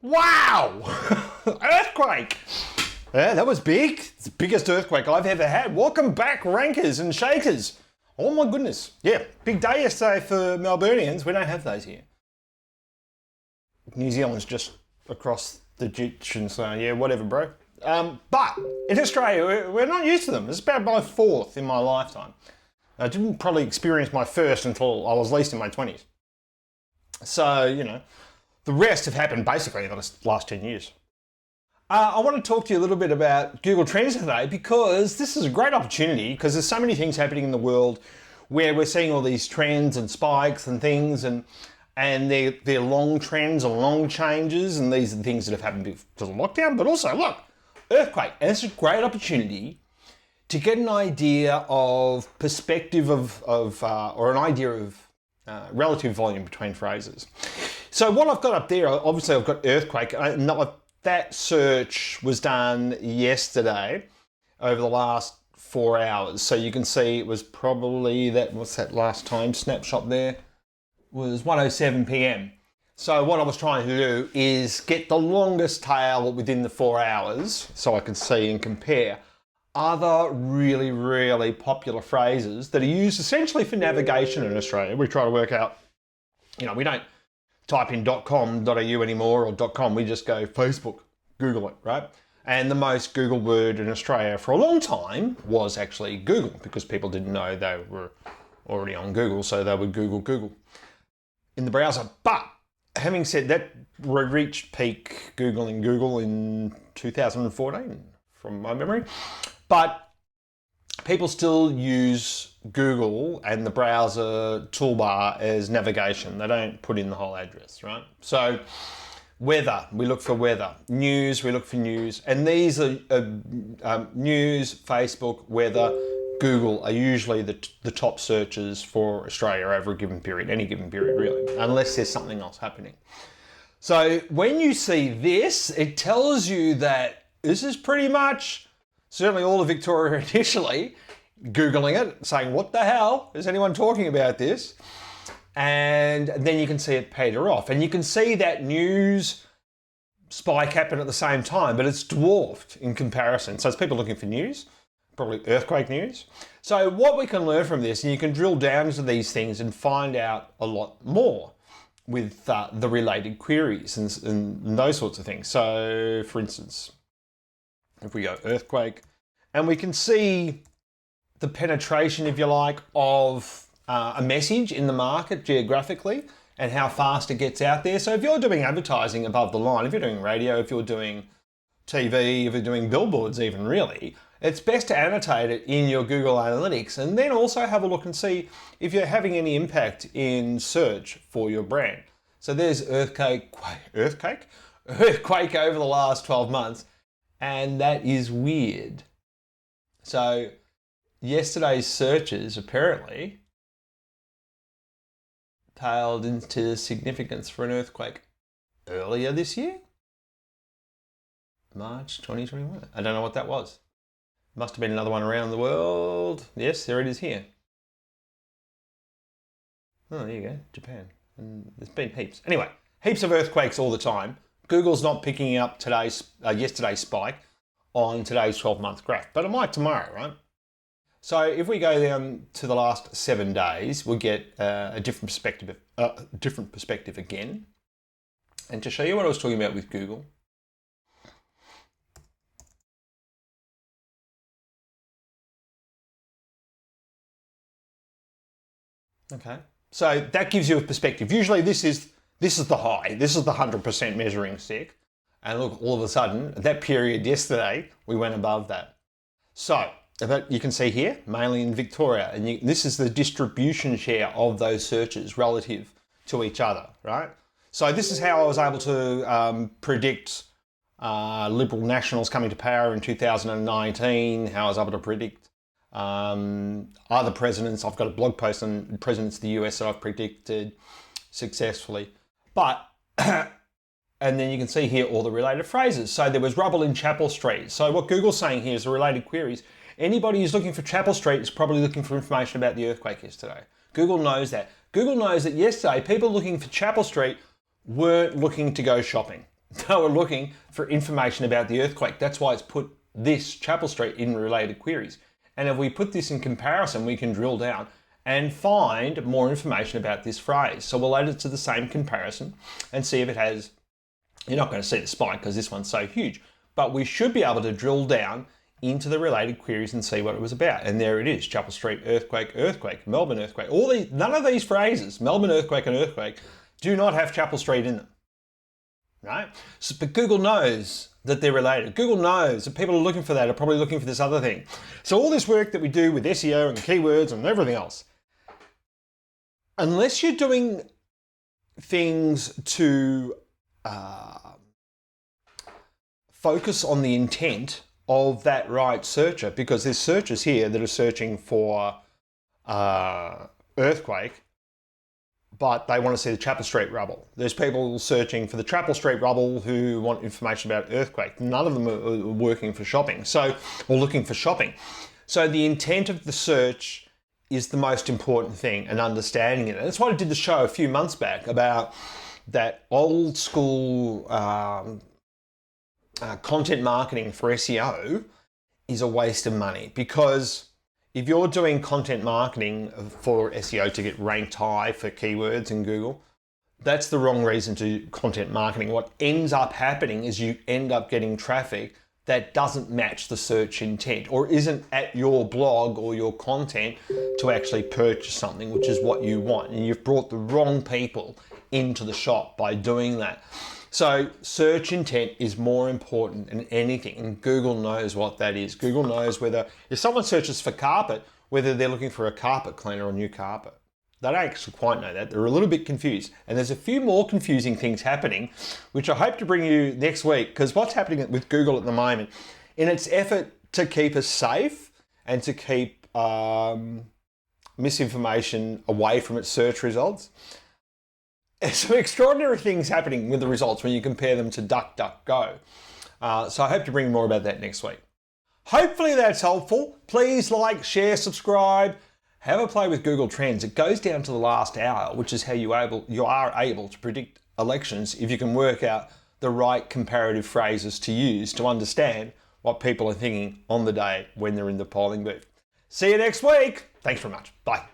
Wow! Earthquake! Yeah, that was big. It's the biggest earthquake I've ever had. Welcome back, rankers and shakers. Oh my goodness. Yeah, big day yesterday for Melburnians. We don't have those here. New Zealand's just across the ditch, and so yeah, whatever, bro. But in Australia, we're not used to them. It's about my fourth in my lifetime. I didn't probably experience my first until I was at least in my 20s. So, you know, the rest have happened basically in the last 10 years. I want to talk to you a little bit about Google Trends today because this is a great opportunity because there's so many things happening in the world where we're seeing all these trends and spikes and things and they're long trends and long changes, and these are the things that have happened because of lockdown, but also, look, earthquake. And it's a great opportunity to get an idea of perspective or an idea of relative volume between phrases. So what I've got up there, obviously I've got earthquake. That search was done yesterday over the last 4 hours. So you can see it was probably what's that last time snapshot there? Was 1:07 p.m. So what I was trying to do is get the longest tail within the 4 hours so I can see and compare other really, really popular phrases that are used essentially for navigation in Australia. We try to work out, you know, we don't type in .com.au anymore or .com, we just go Facebook, Google it, right? And the most Googled word in Australia for a long time was actually Google because people didn't know they were already on Google, so they would Google in the browser. But having said that, we reached peak Google in 2014 from my memory. But people still use Google and the browser toolbar as navigation. They don't put in the whole address, right? So weather, we look for weather. News, we look for news. And these are news, Facebook, weather, Google are usually the top searches for Australia over a given period, any given period really, unless there's something else happening. So when you see this, it tells you that this is pretty much certainly all of Victoria initially Googling it, saying, what the hell? Is anyone talking about this? And then you can see it peter off. And you can see that news spike happen at the same time, but it's dwarfed in comparison. So it's people looking for news, probably earthquake news. So what we can learn from this, and you can drill down into these things and find out a lot more with the related queries and those sorts of things. So for instance, if we go earthquake, and we can see the penetration, if you like, of a message in the market geographically and how fast it gets out there. So if you're doing advertising above the line, if you're doing radio, if you're doing TV, if you're doing billboards even really, it's best to annotate it in your Google Analytics and then also have a look and see if you're having any impact in search for your brand. So there's earthquake over the last 12 months. And that is weird. So yesterday's searches apparently tailed into significance for an earthquake earlier this year. March 2021. I don't know what that was. Must have been another one around the world. Yes, there it is here. Oh, there you go, Japan. And there's been heaps. Anyway, heaps of earthquakes all the time. Google's not picking up yesterday's spike on today's 12-month graph, but it might tomorrow, right? So if we go down to the last 7 days, we'll get a different perspective again. And to show you what I was talking about with Google, okay, so that gives you a perspective. Usually this is the high. This is the 100% measuring stick. And look, all of a sudden, that period yesterday, we went above that. So you can see here, mainly in Victoria, and this is the distribution share of those searches relative to each other, right? So this is how I was able to predict Liberal Nationals coming to power in 2019, how I was able to predict other presidents. I've got a blog post on presidents of the US that I've predicted successfully. But, and then you can see here all the related phrases. So there was rubble in Chapel Street. So what Google's saying here is the related queries. Anybody who's looking for Chapel Street is probably looking for information about the earthquake yesterday. Google knows that. Google knows that yesterday people looking for Chapel Street weren't looking to go shopping. They were looking for information about the earthquake. That's why it's put this Chapel Street in related queries. And if we put this in comparison, we can drill down and find more information about this phrase. So we'll add it to the same comparison and see if it has, you're not going to see the spike because this one's so huge, but we should be able to drill down into the related queries and see what it was about. And there it is, Chapel Street, earthquake, earthquake, Melbourne earthquake. None of these phrases, Melbourne earthquake and earthquake, do not have Chapel Street in them, right? So, but Google knows that they're related. Google knows that people are looking for that, are probably looking for this other thing. So all this work that we do with SEO and keywords and everything else, unless you're doing things to focus on the intent of that right searcher, because there's searchers here that are searching for earthquake, but they want to see the Chapel Street rubble. There's people searching for the Chapel Street rubble who want information about earthquake. None of them are working for shopping, or looking for shopping. So the intent of the search is the most important thing, and understanding it. And that's why I did the show a few months back about that old school content marketing for SEO is a waste of money, because if you're doing content marketing for SEO to get ranked high for keywords in Google, that's the wrong reason to do content marketing. What ends up happening is you end up getting traffic that doesn't match the search intent or isn't at your blog or your content to actually purchase something, which is what you want. And you've brought the wrong people into the shop by doing that. So search intent is more important than anything, and Google knows what that is. Google knows whether, if someone searches for carpet, whether they're looking for a carpet cleaner or new carpet. They don't actually quite know that. They're a little bit confused. And there's a few more confusing things happening, which I hope to bring you next week, because what's happening with Google at the moment, in its effort to keep us safe and to keep misinformation away from its search results, some extraordinary things happening with the results when you compare them to DuckDuckGo. So I hope to bring more about that next week. Hopefully that's helpful. Please like, share, subscribe, have a play with Google Trends. It goes down to the last hour, which is how you are able to predict elections if you can work out the right comparative phrases to use to understand what people are thinking on the day when they're in the polling booth. See you next week. Thanks very much. Bye.